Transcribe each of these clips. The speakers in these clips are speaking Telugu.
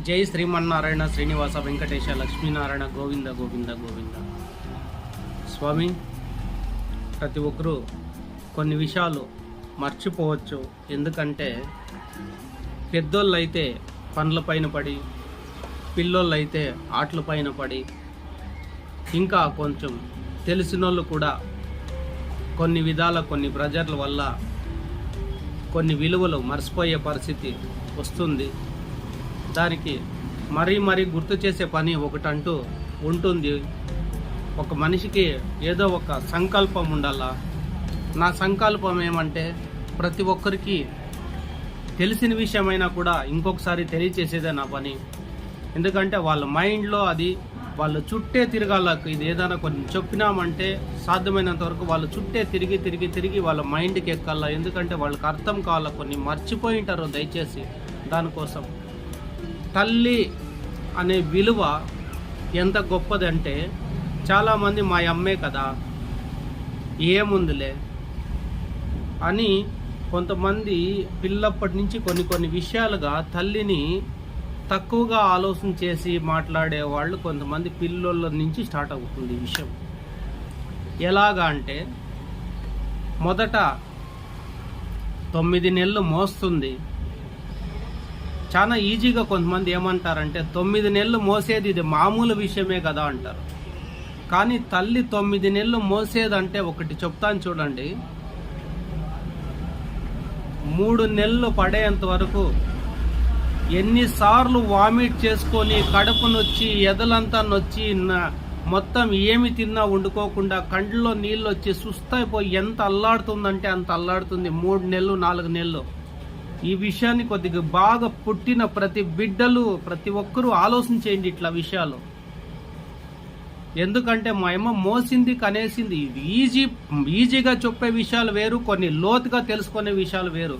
జై శ్రీమన్నారాయణ శ్రీనివాస వెంకటేశ లక్ష్మీనారాయణ గోవింద గోవింద గోవింద. స్వామి, ప్రతి ఒక్కరూ కొన్ని విషయాలు మర్చిపోవచ్చు. ఎందుకంటే పెద్దోళ్ళు అయితే పనులపైన పడి, పిల్లోళ్ళు అయితే ఆటలపైన పడి, ఇంకా కొంచెం తెలిసినోళ్ళు కూడా కొన్ని విధాల కొన్ని ప్రెజర్ల వల్ల కొన్ని విలువలు మర్చిపోయే పరిస్థితి వస్తుంది. దానికి మరీ గుర్తు చేసే పని ఒకటంటూ ఉంటుంది. ఒక మనిషికి ఏదో ఒక సంకల్పం ఉండాలా. నా సంకల్పం ఏమంటే ప్రతి ఒక్కరికి తెలిసిన విషయమైనా కూడా ఇంకొకసారి తెలియచేసేదే నా పని. ఎందుకంటే వాళ్ళ మైండ్లో అది వాళ్ళ చుట్టే తిరగాల. ఇది ఏదైనా కొన్ని చెప్పినామంటే సాధ్యమైనంత వరకు వాళ్ళ చుట్టే తిరిగి వాళ్ళ మైండ్కి ఎక్కాల. ఎందుకంటే వాళ్ళకి అర్థం కావాలా, కొన్ని మర్చిపోయి ఉంటారు. దయచేసి దానికోసం తల్లి అనే విలువ ఎంత గొప్పదంటే, చాలామంది మా అమ్మే కదా ఏముందిలే అని కొంతమంది పిల్లప్పటి నుంచి కొన్ని విషయాలుగా తల్లిని తక్కువగా ఆలోచన చేసి మాట్లాడే వాళ్ళు కొంతమంది పిల్లల నుంచి స్టార్ట్ అవుతుంది ఈ విషయం. ఎలాగా అంటే, మొదట 9 నెలలు మోస్తుంది. చాలా ఈజీగా కొంతమంది ఏమంటారంటే 9 నెలలు మోసేది ఇది మామూలు విషయమే కదా అంటారు. కానీ తల్లి 9 నెలలు మోసేదంటే ఒకటి చెప్తాను చూడండి. 3 నెలలు పడేంత వరకు ఎన్నిసార్లు వామిట్ చేసుకొని కడుపు నొచ్చి ఎదలంతా నొచ్చి మొత్తం ఏమి తిన్నా వండుకోకుండా కండ్లో నీళ్ళు వచ్చి సుస్తైపోయి ఎంత అల్లాడుతుందంటే అంత అల్లాడుతుంది. 3 నెలలు 4 నెలలు. ఈ విషయాన్ని కొద్దిగా బాగా పుట్టిన ప్రతి బిడ్డలు ప్రతి ఒక్కరూ ఆలోచించేయండి ఇట్లా విషయాలు. ఎందుకంటే మా అమ్మ మోసింది కనేసింది. ఈజీగా చెప్పే విషయాలు వేరు, కొన్ని లోతుగా తెలుసుకునే విషయాలు వేరు.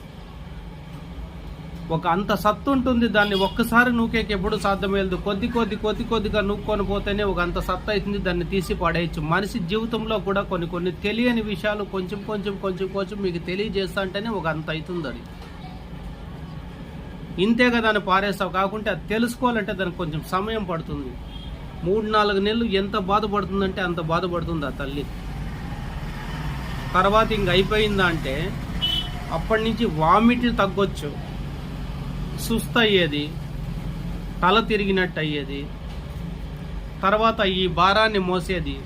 ఒక అంత సత్తు ఉంటుంది, దాన్ని ఒక్కసారి నూకేకి ఎప్పుడు సాధ్యమేదు. కొద్దిగా నూక్కొని పోతేనే ఒక అంత సత్తు అవుతుంది, దాన్ని తీసి పడేయచ్చు. మనిషి జీవితంలో కూడా కొన్ని తెలియని విషయాలు కొంచెం మీకు తెలియజేస్తా అంటేనే ఒక అంత అవుతుంది. అది ఇంతేగా దాన్ని పారేస్తావు. కాకుంటే అది తెలుసుకోవాలంటే దానికి కొంచెం సమయం పడుతుంది. 3-4 నెలలు ఎంత బాధపడుతుందంటే అంత బాధపడుతుంది ఆ తల్లి. తర్వాత ఇంక అయిపోయిందా అంటే అప్పటి నుంచి వామిట్లు తగ్గొచ్చు, సుస్తు అయ్యేది, తల తిరిగినట్టు అయ్యేది. తర్వాత ఈ భారాన్ని మోసేది.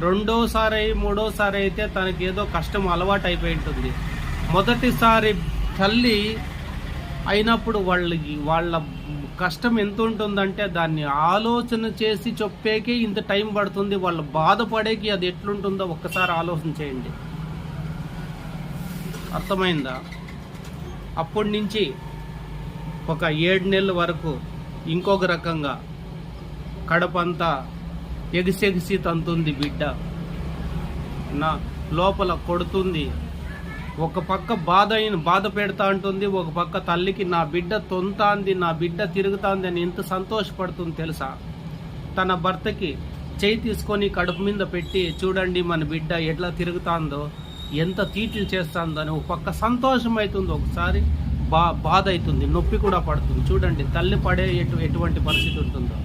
రెండోసారి మూడోసారి అయితే తనకి ఏదో కష్టం అలవాటు అయిపోయి ఉంటుంది. మొదటిసారి తల్లి అయినప్పుడు వాళ్ళ కష్టం ఎంత ఉంటుందంటే దాన్ని ఆలోచన చేసి చెప్పేకి ఇంత టైం పడుతుంది. వాళ్ళు బాధపడేకి అది ఎట్లుంటుందో ఒక్కసారి ఆలోచన చేయండి. అర్థమైందా? అప్పటి నుంచి ఒక 7 నెలల వరకు ఇంకొక రకంగా కడపంతా ఎగిసెగిసి తంతుంది బిడ్డ. నా లోపల కొడుతుంది. ఒక పక్క బాధ పెడతా ఉంటుంది, ఒక పక్క తల్లికి నా బిడ్డ తొంతాంది, నా బిడ్డ తిరుగుతాంది అని ఎంత సంతోషపడుతుంది తెలుసా. తన భర్తకి చేయి తీసుకొని కడుపు మీద పెట్టి చూడండి మన బిడ్డ ఎట్లా తిరుగుతాందో, ఎంత తీట్లు చేస్తుందో అని ఒక పక్క సంతోషం అవుతుంది, ఒకసారి బాధ అవుతుంది, నొప్పి కూడా పడుతుంది. చూడండి తల్లి పడే ఎటువంటి పరిస్థితి ఉంటుందో.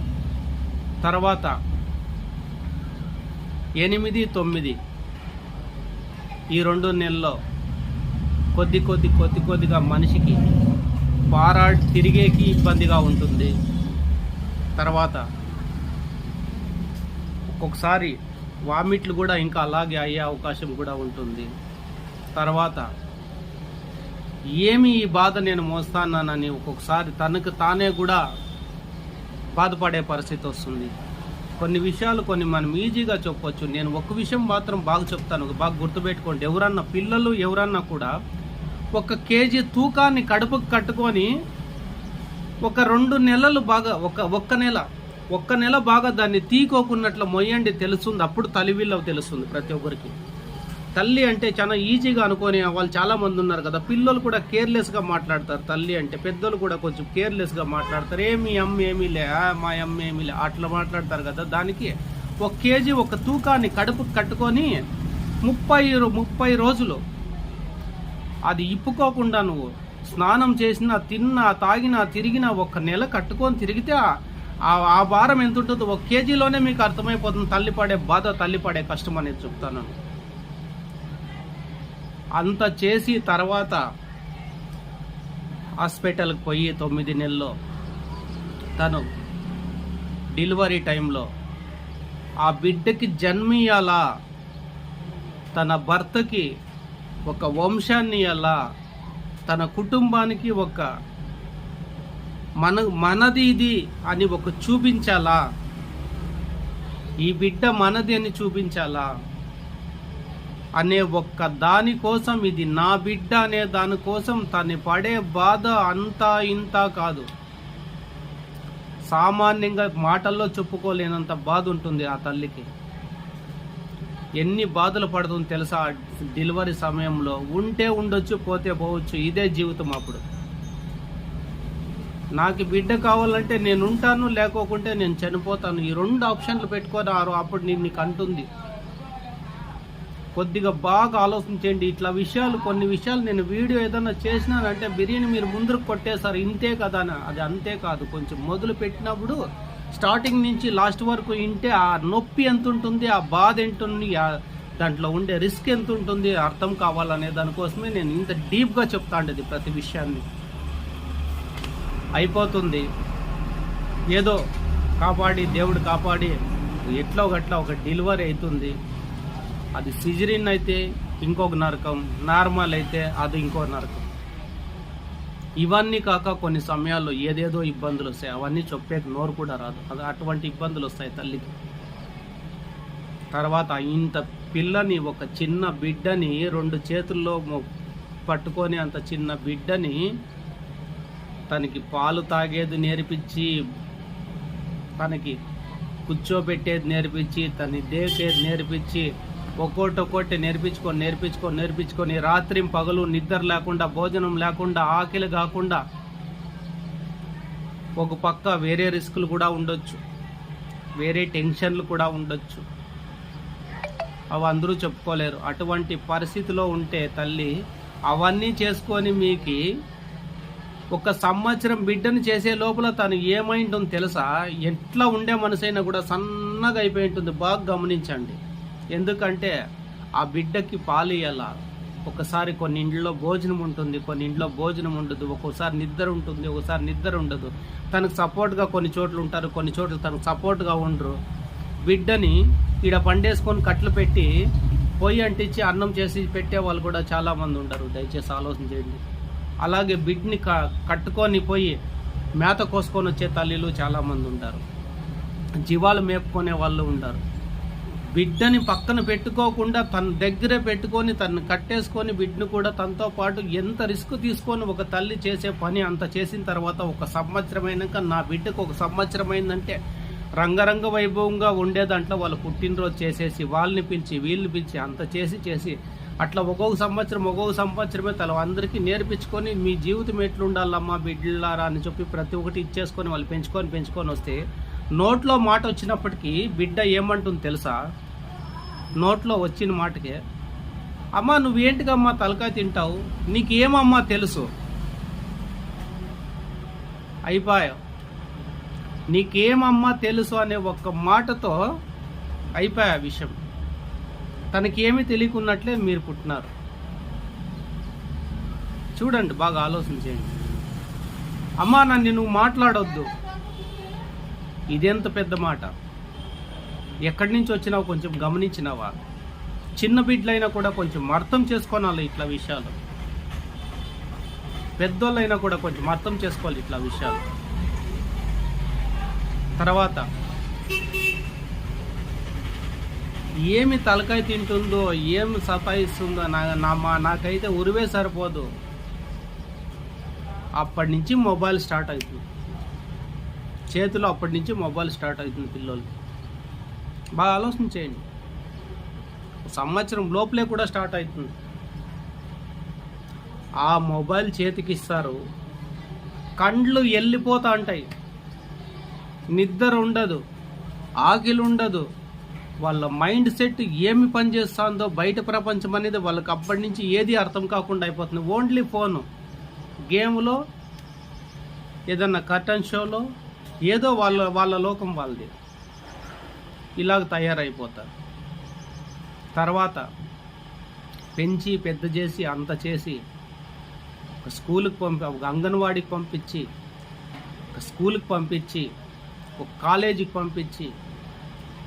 తర్వాత 8, 9 ఈ 2 నెలల్లో కొద్దిగా మనిషికి తిరిగేకి ఇబ్బందిగా ఉంటుంది. తర్వాత ఒక్కొక్కసారి వామిట్లు కూడా ఇంకా అలాగే అయ్యే అవకాశం కూడా ఉంటుంది. తర్వాత ఏమి ఈ బాధ నేను మోస్తానని ఒక్కొక్కసారి తనకు తానే కూడా బాధపడే పరిస్థితి వస్తుంది. కొన్ని విషయాలు మనం ఈజీగా చెప్పొచ్చు. నేను ఒక విషయం మాత్రం బాగా చెప్తాను, బాగా గుర్తుపెట్టుకోండి. పిల్లలు ఎవరన్నా కూడా 1 కేజీ తూకాన్ని కడుపుకు కట్టుకొని ఒక 2 నెలలు బాగా ఒక్క నెల బాగా దాన్ని తీకోకున్నట్లు మొయ్యండి, తెలుస్తుంది. అప్పుడు తల్లి విలువ తెలుస్తుంది ప్రతి ఒక్కరికి. తల్లి అంటే చాలా ఈజీగా అనుకొని వాళ్ళు చాలా మంది ఉన్నారు కదా. పిల్లలు కూడా కేర్లెస్గా మాట్లాడతారు. తల్లి అంటే పెద్దలు కూడా కొంచెం కేర్లెస్గా మాట్లాడతారు. ఏమి అమ్మ ఏమీలే, మా అమ్మ ఏమీలే అట్లా మాట్లాడతారు కదా. దానికి 1 కేజీ ఒక తూకాన్ని కడుపుకు కట్టుకొని 30 రోజులు అది ఇప్పుకోకుండా నువ్వు స్నానం చేసినా, తిన్నా, తాగినా, తిరిగినా, ఒక నెల కట్టుకొని తిరిగితే ఆ భారం ఎంత ఉంటుందో 1 కేజీలోనే మీకు అర్థమైపోతుంది తల్లి పడే బాధ, తల్లి పడే కష్టం అనేది చెప్తాను. అంత చేసి తర్వాత హాస్పిటల్కి పోయి 9 నెలల్లో తను డెలివరీ టైంలో ఆ బిడ్డకి జన్మియాలా, తన భర్తకి ఒక వంశాన్ని ఇయ్యాలా, తన కుటుంబానికి ఒక మనది ఇది అని ఒక చూపించాలా, ఈ బిడ్డ మనది అని చూపించాలా అనే ఒక్క దానికోసం, ఇది నా బిడ్డ అనే దానికోసం తను పడే బాధ అంతా ఇంత కాదు. సామాన్యంగా మాటల్లో చెప్పుకోలేనంత బాధ ఉంటుంది ఆ తల్లికి. ఎన్ని బాధలు పడుతుంది తెలుసా డెలివరీ సమయంలో. ఉంటే ఉండొచ్చు, పోతే పోవచ్చు, ఇదే జీవితం. అప్పుడు నాకు బిడ్డ కావాలంటే నేను ఉంటాను, లేకోకుంటే నేను చనిపోతాను. ఈ 2 ఆప్షన్లు పెట్టుకొని అప్పుడు నీకు అంటుంది. కొద్దిగా బాగా ఆలోచించండి. ఇట్లా విషయాలు, కొన్ని విషయాలు నేను వీడియో ఏదైనా చేసినానంటే బిర్యానీ మీరు ముందుకు కొట్టేశారు, ఇంతే కదా అని. అది అంతే కాదు. కొంచెం మొదలు పెట్టినప్పుడు స్టార్టింగ్ నుంచి లాస్ట్ వరకు ఇంటే ఆ నొప్పి ఎంత ఉంటుంది, ఆ బాధ ఎంత ఉంది, దాంట్లో ఉండే రిస్క్ ఎంత ఉంటుంది అర్థం కావాలనే దానికోసమే నేను ఇంత డీప్గా చెప్తా ఉండేది ప్రతి విషయాన్ని. అయిపోతుంది ఏదో కాపాడి, దేవుడు కాపాడి ఎట్లా గట్లా ఒక డెలివరీ అవుతుంది. అది సిజరీన్ అయితే ఇంకొక నరకం, నార్మల్ అయితే అది ఇంకో నరకం. ఇవన్నీ కాక కొన్ని సమయాల్లో ఏదేదో ఇబ్బందులు వస్తాయి. అవన్నీ చెప్పేకి నోరు కూడా రాదు. అటువంటి ఇబ్బందులు వస్తాయి తల్లికి. తర్వాత ఇంత పిల్లని, ఒక చిన్న బిడ్డని 2 చేతుల్లో పట్టుకొని, అంత చిన్న బిడ్డని తనకి పాలు తాగేది నేర్పించి, తనకి కూర్చోబెట్టేది నేర్పించి, తన దేకేది నేర్పించి, ఒక్కొక్కటి నేర్పించుకొని రాత్రి పగలు నిద్ర లేకుండా, భోజనం లేకుండా, ఆకలి కాకుండా, ఒక పక్క వేరే రిస్కులు కూడా ఉండొచ్చు, వేరే టెన్షన్లు కూడా ఉండొచ్చు. అవి అందరూ చెప్పుకోలేరు. అటువంటి పరిస్థితిలో ఉంటే తల్లి అవన్నీ చేసుకొని మీకు 1 సంవత్సరం బిడ్డను చేసే లోపల తను ఏమైంటుందో తెలుసా? ఎట్లా ఉండే మనసైనా కూడా సన్నగా అయిపోయి ఉంటుంది. బాగా గమనించండి. ఎందుకంటే ఆ బిడ్డకి పాలు ఇయ్యాల. ఒకసారి కొన్ని ఇంట్లో భోజనం ఉంటుంది, కొన్ని ఇంట్లో భోజనం ఉండదు. ఒక్కోసారి నిద్ర ఉంటుంది, ఒకసారి నిద్ర ఉండదు. తనకు సపోర్ట్గా కొన్ని చోట్ల ఉంటారు, కొన్ని చోట్ల తనకు సపోర్ట్గా ఉండరు. బిడ్డని ఈడ పండేసుకొని కట్లు పెట్టి పొయ్యి అంటించి అన్నం చేసి పెట్టే వాళ్ళు కూడా చాలామంది ఉండరు. దయచేసి ఆలోచన చేయండి. అలాగే బిడ్డని కట్టుకొని పోయి మేత కోసుకొని వచ్చే తల్లిలు చాలామంది ఉంటారు. జీవాలు మేపుకునే వాళ్ళు ఉంటారు. బిడ్డని పక్కన పెట్టుకోకుండా తన దగ్గరే పెట్టుకొని, తను కట్టేసుకొని, బిడ్డను కూడా తనతో పాటు ఎంత రిస్క్ తీసుకొని ఒక తల్లి చేసే పని అంత చేసిన తర్వాత 1 సంవత్సరం అయినాక, నా బిడ్డకు 1 సంవత్సరం అయిందంటే రంగరంగ వైభవంగా ఉండే దాంట్లో వాళ్ళు పుట్టినరోజు చేసేసి, వాళ్ళని పిలిచి వీళ్ళని పిలిచి అంత చేసి అట్లా ఒక్కొక్క సంవత్సరమే తల అందరికీ నేర్పించుకొని, మీ జీవితం ఎట్లుండాలమ్మా బిడ్డలారా అని చెప్పి ప్రతి ఒక్కటి ఇచ్చేసుకొని వాళ్ళు పెంచుకొని వస్తే, నోట్లో మాట వచ్చినప్పటికీ బిడ్డ ఏమంటుంది తెలుసా? నోట్లో వచ్చిన మాటకే, అమ్మా నువ్వేంటికమ్మా తలకాయ తింటావు, నీకేమమ్మా తెలుసు, అయిపోయా, నీకేమమ్మా తెలుసు అనే ఒక్క మాటతో అయిపోయా విషయం. తనకేమీ తెలియకున్నట్లే మీరు పుట్టినారు. చూడండి, బాగా ఆలోచించండి. అమ్మా నన్ను నువ్వు మాట్లాడొద్దు, ఇదెంత పెద్ద మాట. ఎక్కడి నుంచి వచ్చినావు కొంచెం గమనించినావా? చిన్న బిడ్డలైనా కూడా కొంచెం అర్థం చేసుకోవాలి ఇట్లా విషయాలు. పెద్దోళ్ళైనా కూడా కొంచెం అర్థం చేసుకోవాలి ఇట్లా విషయాలు. తర్వాత ఏమి తలకాయ తింటుందో, ఏమి సతాయిస్తుందో నాకైతే ఉరివే సరిపోదు. అప్పటి నుంచి మొబైల్ స్టార్ట్ అవుతుంది చేతిలో, అప్పటి నుంచి మొబైల్ స్టార్ట్ అవుతుంది పిల్లలకి. బాగా ఆలోచించేయండి. 1 సంవత్సరం లోపలే కూడా స్టార్ట్ అవుతుంది. ఆ మొబైల్ చేతికి ఇస్తారు, కండ్లు వెళ్ళిపోతా ఉంటాయి, నిద్ర ఉండదు, ఆకలి ఉండదు. వాళ్ళ మైండ్ సెట్ ఏమి పనిచేస్తుందో బయట ప్రపంచం అనేది వాళ్ళకి అప్పటి నుంచి ఏది అర్థం కాకుండా అయిపోతుంది. ఓన్లీ ఫోను, గేమ్లో, ఏదన్నా కర్టన్ షోలో, ఏదో వాళ్ళ లోకం వాళ్ళది, ఇలాగ తయారైపోతారు. తర్వాత పెంచి పెద్ద చేసి అంత చేసి ఒక స్కూల్కి ఒక అంగన్వాడికి పంపించి, ఒక స్కూల్కి పంపించి, ఒక కాలేజీకి పంపించి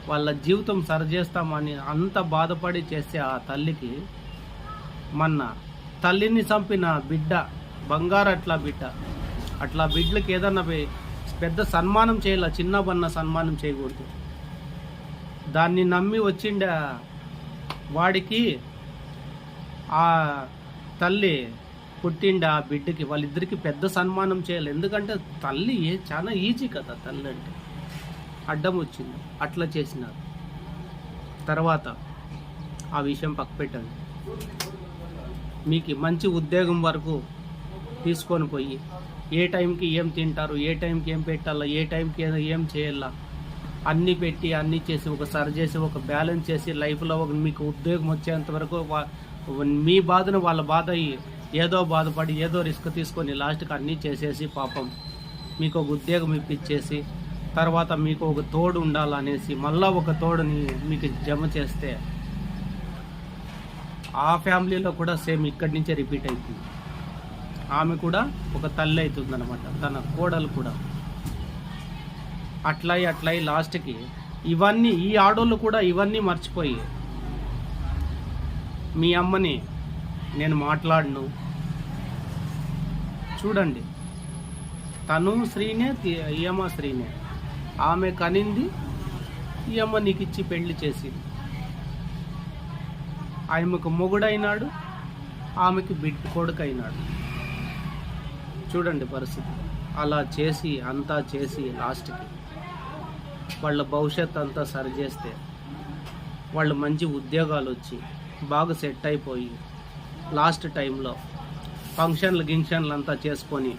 వాళ్ళ జీవితం సరిచేస్తామని అంత బాధపడి చేసే ఆ తల్లికి మొన్న తల్లిని చంపిన బిడ్డ, బంగారు అట్లా బిడ్డలకి ఏదన్నా పెద్ద సన్మానం చేయాల, చిన్న బన్న సన్మానం చేయకూడదు. దాన్ని నమ్మి వచ్చిండే వాడికి ఆ తల్లి పుట్టిండే ఆ బిడ్డకి, వాళ్ళిద్దరికి పెద్ద సన్మానం చేయాలి. ఎందుకంటే తల్లి చాలా ఈజీ కదా, తల్లి అంటే అడ్డం వచ్చింది, అట్లా చేసినారు. తర్వాత ఆ విషయం పక్కపెట్టండి. మీకు మంచి ఉద్యోగం వరకు తీసుకొని పోయి ఏ టైంకి ఏం తింటారు, ఏ టైంకి ఏం పెట్టాలా, ఏ టైంకి ఏం చేయాలా అన్నీ పెట్టి అన్నీ చేసి ఒక సరి చేసి ఒక బ్యాలెన్స్ చేసి లైఫ్లో ఒక మీకు ఉద్యోగం వచ్చేంత వరకు మీ బాధను వాళ్ళ బాధ ఏదో బాధపడి ఏదో రిస్క్ తీసుకొని లాస్ట్కి అన్నీ చేసేసి పాపం మీకు ఒక ఉద్యోగం ఇప్పించేసి తర్వాత మీకు ఒక తోడు ఉండాలనేసి మళ్ళా ఒక తోడుని మీకు జమ చేస్తే ఆ ఫ్యామిలీలో కూడా సేమ్ ఇక్కడి నుంచే రిపీట్ అవుతుంది. ఆమె కూడా ఒక తల్లి అవుతుందన్నమాట, తన కోడలు కూడా. అట్లయి లాస్ట్కి ఇవన్నీ ఈ ఆడోళ్ళు కూడా ఇవన్నీ మర్చిపోయి మీ అమ్మని నేను మాట్లాడను, చూడండి తను స్త్రీనే, ఈయమ్మ స్త్రీనే, ఆమె కనింది, ఈయమ్మ నీకు ఇచ్చి పెళ్లి చేసింది. ఆమెకు మొగుడైనాడు, ఆమెకి కొడుకు అయినాడు. చూడండి పరిస్థితి. అలా చేసి అంతా చేసి లాస్ట్కి వాళ్ళ భవిష్యత్తు అంతా సరిచేస్తే వాళ్ళు మంచి ఉద్యోగాలు వచ్చి బాగా సెట్ అయిపోయి లాస్ట్ టైంలో గింక్షన్లు అంతా చేసుకొని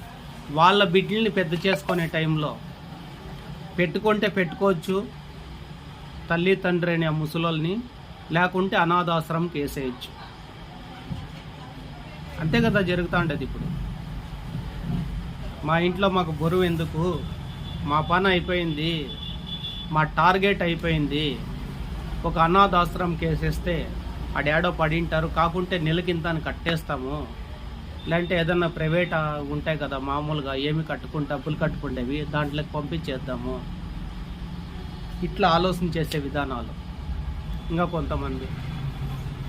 వాళ్ళ బిడ్డల్ని పెద్ద చేసుకునే టైంలో పెట్టుకుంటే పెట్టుకోవచ్చు తల్లి తండ్రి అనే ఆ ముసలోల్ని, లేకుంటే అనాథాశ్రమంకి వేసేయచ్చు. అంతే కదా జరుగుతూ ఉంటుంది ఇప్పుడు. మా ఇంట్లో మాకు బరువు ఎందుకు, మా పని అయిపోయింది, మా టార్గెట్ అయిపోయింది, ఒక అనాథాశ్రమంకి వేసేస్తే ఆడేడో పడింటారు, కాకుంటే నెలకింత అని కట్టేస్తాము, లేదంటే ఏదన్నా ప్రైవేట్ ఉంటాయి కదా మామూలుగా ఏమి డబ్బులు కట్టుకుండేవి, దాంట్లోకి పంపించేద్దాము, ఇట్లా ఆలోచన చేసే విధానాలు ఇంకా కొంతమంది.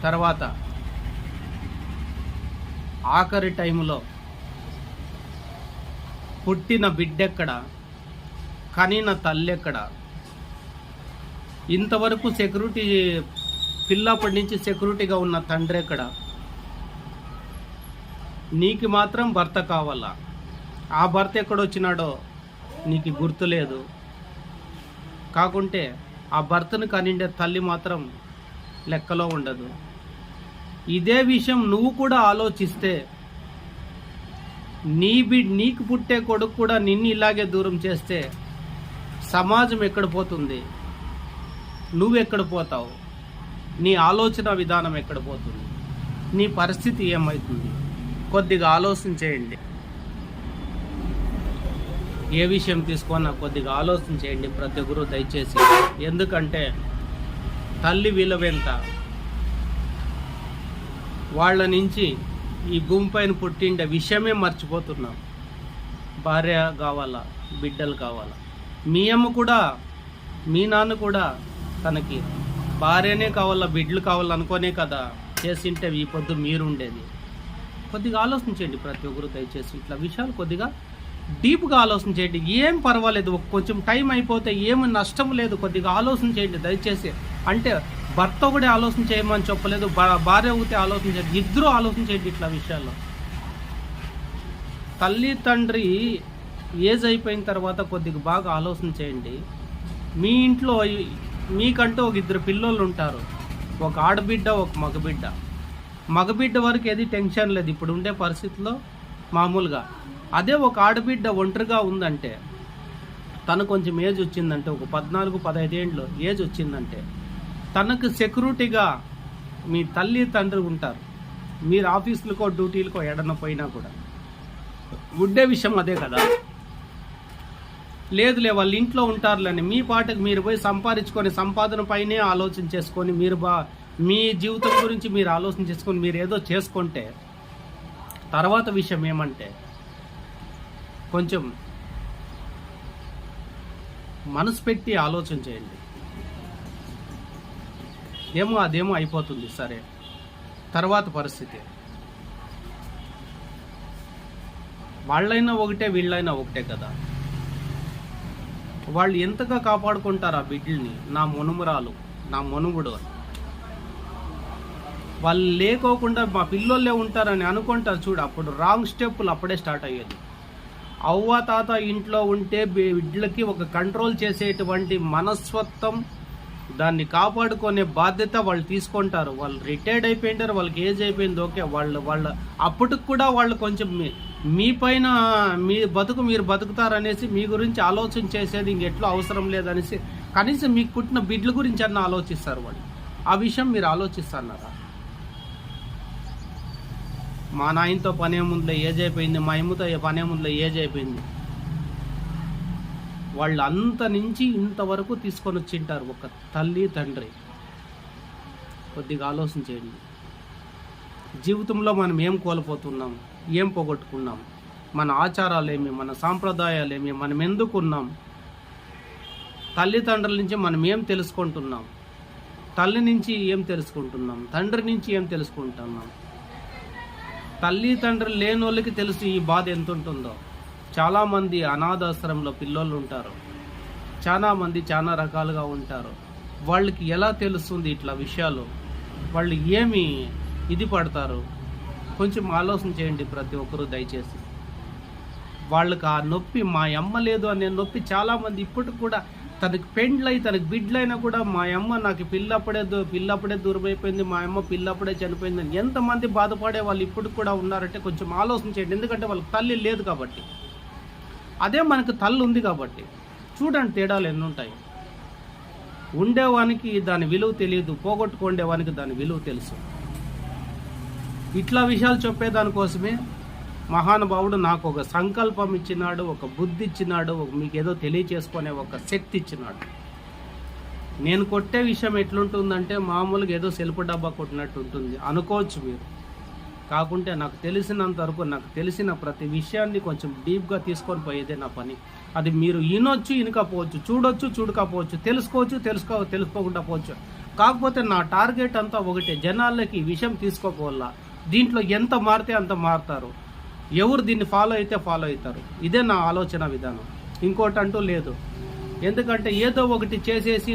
తర్వాత ఆఖరి టైంలో పుట్టిన బిడ్డెక్కడ, కనిన తల్లెక్కడ, ఇంతవరకు సెక్యూరిటీ పిల్లప్పటి నుంచి సెక్యూరిటీగా ఉన్న తండ్రి ఎక్కడ, నీకు మాత్రం భర్త కావాలా, ఆ భర్త ఎక్కడొచ్చినాడో నీకు గుర్తులేదు, కాకుంటే ఆ భర్తను కనిండే తల్లి మాత్రం లెక్కలో ఉండదు. ఇదే విషయం నువ్వు కూడా ఆలోచిస్తే నీకు పుట్టే కొడుకు కూడా నిన్ను ఇలాగే దూరం చేస్తే సమాజం ఎక్కడ పోతుంది, నువ్వెక్కడ పోతావు, నీ ఆలోచన విధానం ఎక్కడ పోతుంది, నీ పరిస్థితి ఏమవుతుంది, కొద్దిగా ఆలోచన చేయండి. ఏ విషయం తీసుకున్నా కొద్దిగా ఆలోచన చేయండి ప్రతి ఒక్కరు దయచేసి. ఎందుకంటే తల్లి విలువెంత, వాళ్ళ నుంచి ఈ భూమి పైన పుట్టిండే విషయమే మర్చిపోతున్నాం. భార్య కావాలా, బిడ్డలు కావాలా. మీ అమ్మ కూడా, మీ నాన్న కూడా తనకి భార్యనే కావాలా, బిడ్డలు కావాలనుకోనే కదా చేసింటే ఈ పొద్దు మీరు ఉండేది. కొద్దిగా ఆలోచించండి ప్రతి ఒక్కరు దయచేసి. ఇట్లా విషయాలు కొద్దిగా డీప్గా ఆలోచన చేయండి. ఏం పర్వాలేదు, కొంచెం టైం అయిపోతే ఏమి నష్టం లేదు, కొద్దిగా ఆలోచన చేయండి దయచేసి. అంటే భర్త కూడా ఆలోచన చేయమని చెప్పలేదు, భార్య ఒకటే ఆలోచన చేయండి, ఇద్దరూ ఆలోచన చేయండి ఇట్లా విషయాల్లో. తల్లి తండ్రి ఏజ్ అయిపోయిన తర్వాత కొద్దిగా బాగా ఆలోచన చేయండి. మీ ఇంట్లో మీకంటూ ఒక ఇద్దరు పిల్లోళ్ళు ఉంటారు, ఒక ఆడబిడ్డ ఒక మగబిడ్డ వరకు ఏది టెన్షన్ లేదు ఇప్పుడు ఉండే పరిస్థితుల్లో మామూలుగా. అదే ఒక ఆడబిడ్డ ఒంటరిగా ఉందంటే, తను కొంచెం ఏజ్ వచ్చిందంటే, ఒక 14-15 ఏళ్ళు ఏజ్ వచ్చిందంటే, తనకు సెక్యూరిటీగా మీ తల్లి తండ్రి ఉంటారు. మీరు ఆఫీసులకో డ్యూటీలకో ఎడన పోయినా కూడా ఉండే విషయం అదే కదా. లేదులే వాళ్ళ ఇంట్లో ఉంటారులేని మీ పాటకు మీరు పోయి సంపాదించుకొని సంపాదన పైనే ఆలోచన చేసుకొని మీరు మీ జీవితం గురించి మీరు ఆలోచన చేసుకొని మీరు ఏదో చేసుకుంటే తర్వాత విషయం ఏమంటే కొంచెం మనసు పెట్టి ఆలోచన చేయండి. అదేమో అయిపోతుంది సరే, తర్వాత పరిస్థితి వాళ్ళైనా ఒకటే వీళ్ళైనా ఒకటే కదా. వాళ్ళు ఎంతగా కాపాడుకుంటారు ఆ బిడ్డల్ని, నా మనుమరాలు నా మనుముడు వాళ్ళు లేకోకుండా మా పిల్లోళ్ళే ఉంటారని అనుకుంటారు చూడు, అప్పుడు రాంగ్ స్టెప్పులు అప్పుడే స్టార్ట్ అయ్యేది. అవ్వ తాత ఇంట్లో ఉంటే బిడ్డలకి ఒక కంట్రోల్ చేసేటువంటి మనస్తత్వం, దాన్ని కాపాడుకునే బాధ్యత వాళ్ళు తీసుకుంటారు. వాళ్ళు రిటైర్డ్ అయిపోయింటారు, వాళ్ళకి ఏజ్ అయిపోయింది, ఓకే. వాళ్ళ అప్పటికి కూడా వాళ్ళు కొంచెం మీ పైన మీ బతుకు మీరు బతుకుతారనేసి మీ గురించి ఆలోచన చేసేది ఇంకెట్లో అవసరం లేదనేసి కనీసం మీకు పుట్టిన బిడ్డల గురించి అన్న ఆలోచిస్తారు వాళ్ళు. ఆ విషయం మీరు ఆలోచిస్తున్నారా? మా నాయనతో పనేముందులో ఏజ్ అయిపోయింది, మా అమ్మతో పనేముందులో ఏజ్ అయిపోయింది. వాళ్ళు అంత నుంచి ఇంతవరకు తీసుకొని వచ్చింటారు ఒక తల్లి తండ్రి. కొద్దిగా ఆలోచన చేయండి. జీవితంలో మనం ఏం కోల్పోతున్నాం, ఏం పోగొట్టుకున్నాం, మన ఆచారాలేమి, మన సాంప్రదాయాలేమి, మనం ఎందుకున్నాం, తల్లిదండ్రుల నుంచి మనం ఏం తెలుసుకుంటున్నాం, తల్లి నుంచి ఏం తెలుసుకుంటున్నాం, తండ్రి నుంచి ఏం తెలుసుకుంటున్నాం. తల్లి తండ్రి లేని వాళ్ళకి తెలుసు ఈ బాధ ఎంత ఉంటుందో. చాలామంది అనాథాశ్రమంలో పిల్లోళ్ళు ఉంటారు, చాలామంది చాలా రకాలుగా ఉంటారు. వాళ్ళకి ఎలా తెలుస్తుంది ఇట్లా విషయాలు, వాళ్ళు ఏమి ఇది పడతారు? కొంచెం ఆలోచన చేయండి ప్రతి ఒక్కరూ దయచేసి. వాళ్ళకి ఆ నొప్పి, మా అమ్మ లేదు అనే నొప్పి చాలామంది ఇప్పటికి కూడా, తనకి పెండ్లై తనకి బిడ్డలైనా కూడా మా అమ్మ నాకు పిల్లప్పుడే దూరం అయిపోయింది, మా అమ్మ పిల్లప్పుడే చనిపోయింది అని ఎంతమంది బాధపడే వాళ్ళు ఇప్పటికి కూడా ఉన్నారంటే కొంచెం ఆలోచన చేయండి. ఎందుకంటే వాళ్ళకి తల్లి లేదు కాబట్టి. అదే మనకు తల్లి ఉంది కాబట్టి. చూడండి తేడాలు ఎన్ని ఉంటాయి. ఉండేవానికి దాని విలువ తెలియదు, పోగొట్టుకుండేవానికి దాని విలువ తెలుసు. ఇట్లా విషయాలు చెప్పేదానికోసమే మహానుభావుడు నాకు ఒక సంకల్పం ఇచ్చినాడు, ఒక బుద్ధి ఇచ్చినాడు, మీకేదో తెలియచేసుకునే ఒక శక్తి ఇచ్చినాడు. నేను కొట్టే విషయం ఎట్లుంటుందంటే మామూలుగా ఏదో సెల్ఫ్ డబ్బా కొట్టినట్టు ఉంటుంది అనుకోవచ్చు మీరు. కాకుంటే నాకు తెలిసినంత వరకు, నాకు తెలిసిన ప్రతి విషయాన్ని కొంచెం డీప్గా తీసుకొని పోయేదే నా పని. అది మీరు వినొచ్చు, వినకపోవచ్చు, చూడొచ్చు, చూడకపోవచ్చు, తెలుసుకోకుండా పోవచ్చు. కాకపోతే నా టార్గెట్ అంతా ఒకటే, జనాలకి ఈ విషయం తీసుకోపోవాలా. దీంట్లో ఎంత మారితే అంత మారుతారు, ఎవరు దీన్ని ఫాలో అయితే ఫాలో అవుతారు. ఇదే నా ఆలోచన విధానం, ఇంకోటి అంటూ లేదు. ఎందుకంటే ఏదో ఒకటి చేసేసి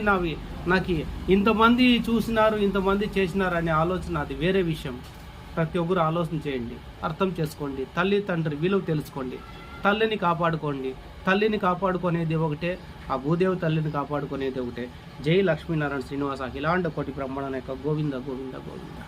నాకు ఇంతమంది చూసినారు, ఇంతమంది చేసినారు అనే ఆలోచన, అది వేరే విషయం. ప్రతి ఒక్కరు ఆలోచన చేయండి, అర్థం చేసుకోండి, తల్లి తండ్రి విలువ తెలుసుకోండి, తల్లిని కాపాడుకోండి. తల్లిని కాపాడుకునేది ఒకటే, ఆ భూదేవి తల్లిని కాపాడుకునేది ఒకటే. జై లక్ష్మీనారాయణ శ్రీనివాస అఖిలాండ కోటి బ్రహ్మాండ నాయక గోవింద గోవింద గోవింద.